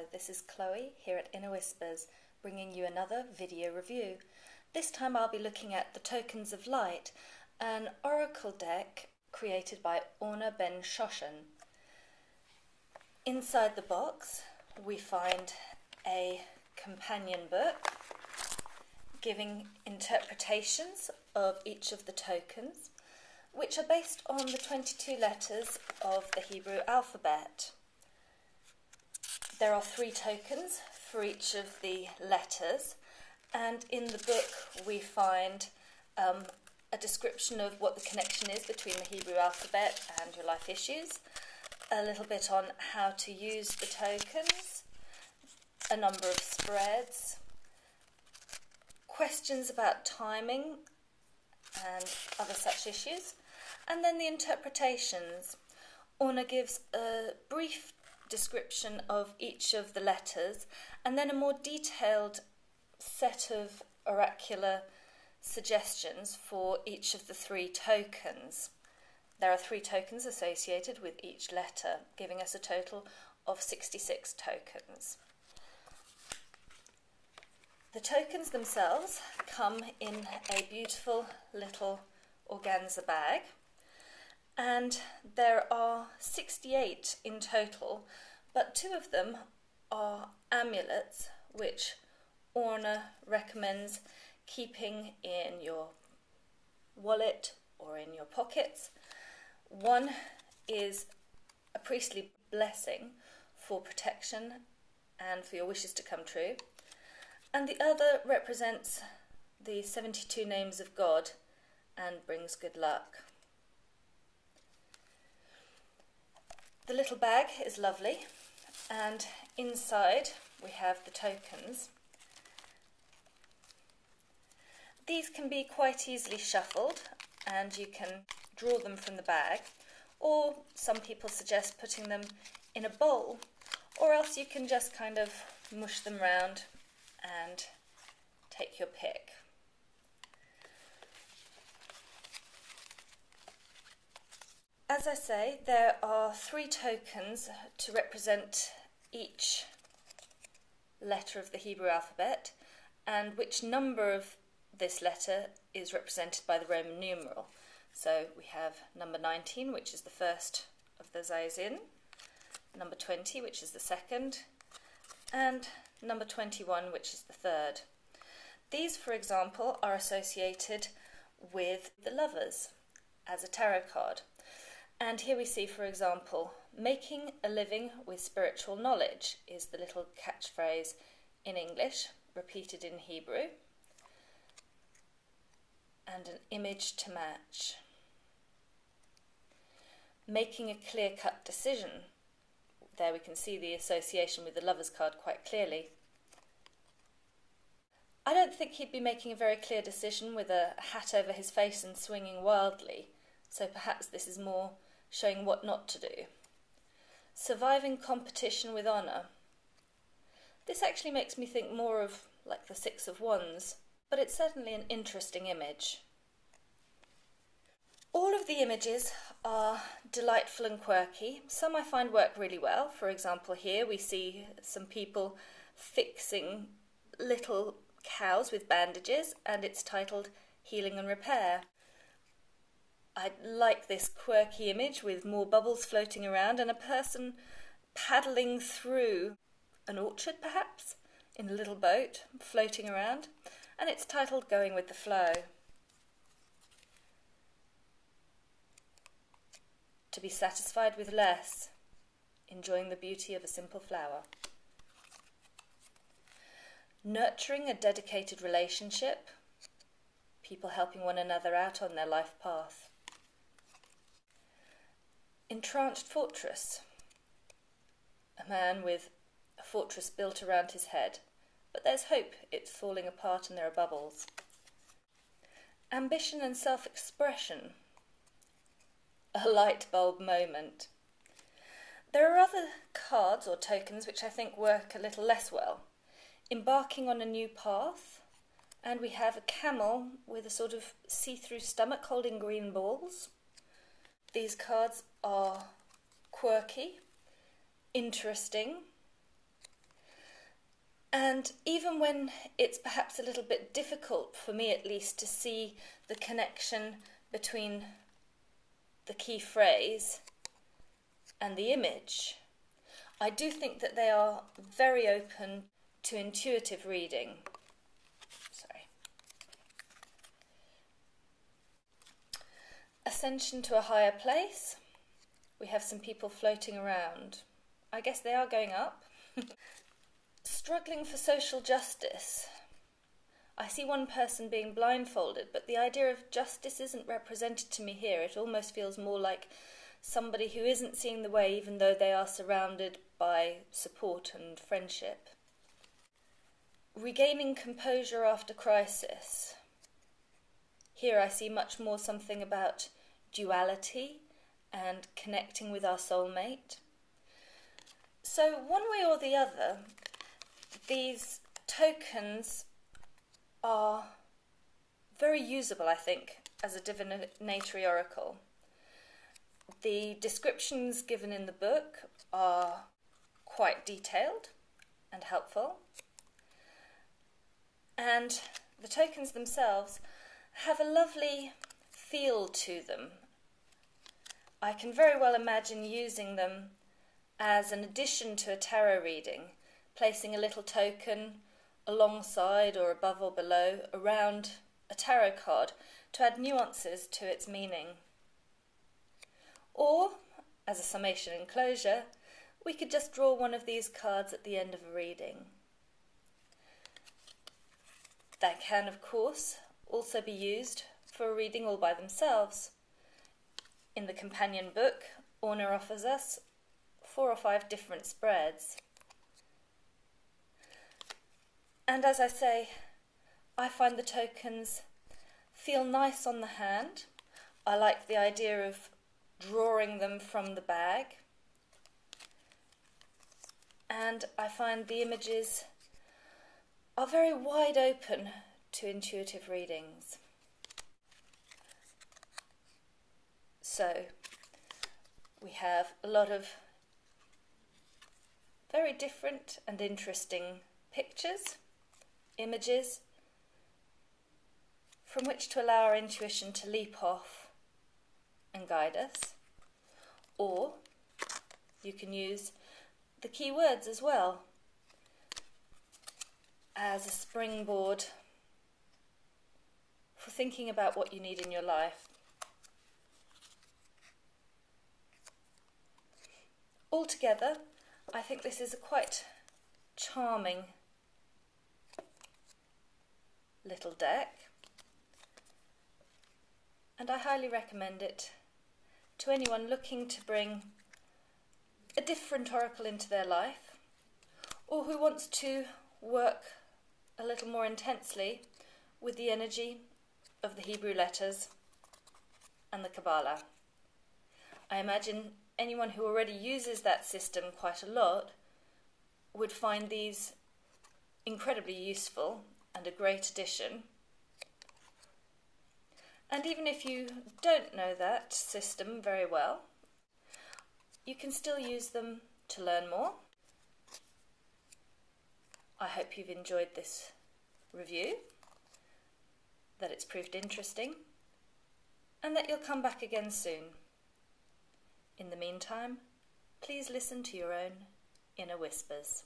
Hello, this is Chloe here at Inner Whispers, bringing you another video review. This time I'll be looking at the Tokens of Light, an oracle deck created by Orna Ben-Shoshan. Inside the box we find a companion book giving interpretations of each of the tokens, which are based on the 22 letters of the Hebrew alphabet. There are 3 tokens for each of the letters, and in the book we find a description of what the connection is between the Hebrew alphabet and your life issues, a little bit on how to use the tokens, a number of spreads, questions about timing and other such issues, and then the interpretations. Orna gives a brief description of each of the letters and then a more detailed set of oracular suggestions for each of the 3 tokens. There are 3 tokens associated with each letter, giving us a total of 66 tokens. The tokens themselves come in a beautiful little organza bag, and there are 68 in total, but 2 of them are amulets which Orna recommends keeping in your wallet or in your pockets. One is a priestly blessing for protection and for your wishes to come true, and the other represents the 72 names of God and brings good luck. The little bag is lovely, and inside we have the tokens. These can be quite easily shuffled, and you can draw them from the bag, or some people suggest putting them in a bowl, or else you can just kind of mush them round and take your pick. As I say, there are 3 tokens to represent each letter of the Hebrew alphabet, and which number of this letter is represented by the Roman numeral. So we have number 19, which is the first of the Zayin, number 20, which is the second, and number 21, which is the third. These, for example, are associated with the Lovers as a tarot card. And here we see, for example, making a living with spiritual knowledge is the little catchphrase in English, repeated in Hebrew, and an image to match. Making a clear-cut decision. There we can see the association with the Lovers card quite clearly. I don't think he'd be making a very clear decision with a hat over his face and swinging wildly, so perhaps this is more showing what not to do. Surviving competition with honour. This actually makes me think more of like the 6 of Wands, but it's certainly an interesting image. All of the images are delightful and quirky. Some I find work really well. For example, here we see some people fixing little cows with bandages, and it's titled Healing and Repair. I like this quirky image with more bubbles floating around and a person paddling through an orchard, perhaps, in a little boat floating around, and it's titled Going with the Flow. To be satisfied with less, enjoying the beauty of a simple flower. Nurturing a dedicated relationship, people helping one another out on their life path. Entranched fortress, a man with a fortress built around his head, but there's hope it's falling apart and there are bubbles. Ambition and self-expression, a light bulb moment. There are other cards or tokens which I think work a little less well. Embarking on a new path, and we have a camel with a sort of see-through stomach holding green balls. These cards are quirky, interesting, And even when it's perhaps a little bit difficult, for me at least, to see the connection between the key phrase and the image, I do think that they are very open to intuitive reading. Ascension to a higher place. We have some people floating around. I guess they are going up. Struggling for social justice. I see one person being blindfolded, but the idea of justice isn't represented to me here. It almost feels more like somebody who isn't seeing the way, even though they are surrounded by support and friendship. Regaining composure after crisis. Here I see much more something about duality and connecting with our soulmate. So one way or the other, these tokens are very usable, I think, as a divinatory oracle. The descriptions given in the book are quite detailed and helpful. And the tokens themselves have a lovely feel to them. I can very well imagine using them as an addition to a tarot reading, placing a little token alongside or above or below around a tarot card to add nuances to its meaning. Or, as a summation and closure, we could just draw one of these cards at the end of a reading. They can, of course, also be used for a reading all by themselves. In the companion book, Orna offers us 4 or 5 different spreads. And as I say, I find the tokens feel nice on the hand. I like the idea of drawing them from the bag. And I find the images are very wide open to intuitive readings. So, we have a lot of very different and interesting pictures, images, from which to allow our intuition to leap off and guide us. Or you can use the key words as well as a springboard for thinking about what you need in your life. Altogether, I think this is a quite charming little deck, and I highly recommend it to anyone looking to bring a different oracle into their life, or who wants to work a little more intensely with the energy of the Hebrew letters and the Kabbalah. I imagine anyone who already uses that system quite a lot would find these incredibly useful and a great addition. And even if you don't know that system very well, you can still use them to learn more. I hope you've enjoyed this review, that it's proved interesting, and that you'll come back again soon. In the meantime, please listen to your own inner whispers.